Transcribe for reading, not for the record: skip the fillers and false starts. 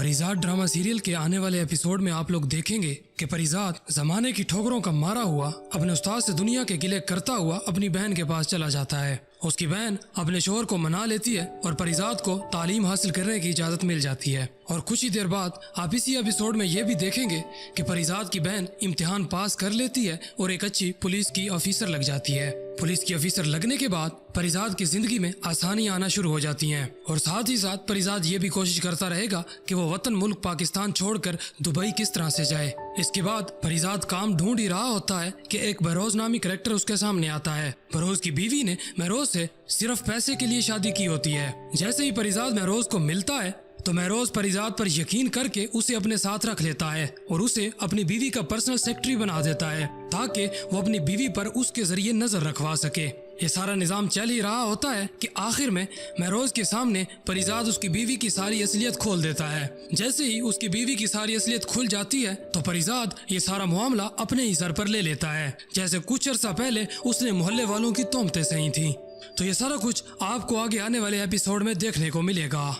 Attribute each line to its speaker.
Speaker 1: परिजात drama serial के आने वाले एपिसोड में आप लोग देखेंगे कि परिजात जमाने की ठोकरों का मारा हुआ अपने उस्ताद से दुनिया के गिले करता हुआ अपनी बहन के पास चला जाता है। उसकी बहन अपने शोहर को मना लेती है और परिजात को तालीम हासिल करने की इजाजत मिल जाती है। और कुछ ही देर बाद आप इसी एपिसोड में ये भी देखेंगे कि परिजात की बहन इम्तिहान पास कर लेती है और एक अच्छी पुलिस की ऑफिसर लग जाती है। पुलिस की ऑफिसर लगने के बाद परिजात की जिंदगी में आसानियां आना शुरू हो जाती हैं और साथ ही साथ परिजात ये भी कोशिश करता रहेगा कि वो वतन मुल्क पाकिस्तान छोड़कर दुबई किस तरह से जाए। इसके बाद परिजात काम ढूंढ ही रहा होता है कि एक बरोज नामी कैरेक्टर उसके सामने आता है। बरोज की बीवी ने महरोज से सिर्फ पैसे के लिए शादी की होती है। जैसे ही परिजात महरोज को मिलता है तो महरोज परिजात पर यकीन करके उसे अपने साथ रख लेता है और उसे अपनी बीवी का पर्सनल सेक्रेटरी बना देता है ताकि वो अपनी बीवी पर उसके जरिए नजर रखवा सके। ये सारा निजाम चल ही रहा होता है कि आखिर में महरोज के सामने परिजात उसकी बीवी की सारी असलियत खोल देता है। जैसे ही उसकी बीवी की सारी असलियत खुल जाती है तो परिजात ये सारा मामला अपने ही सर पर ले लेता है, जैसे कुछ अर्सा पहले उसने मोहल्ले वालों की तोहमतें सही थी। तो ये सारा कुछ आपको आगे आने वाले एपिसोड में देखने को मिलेगा।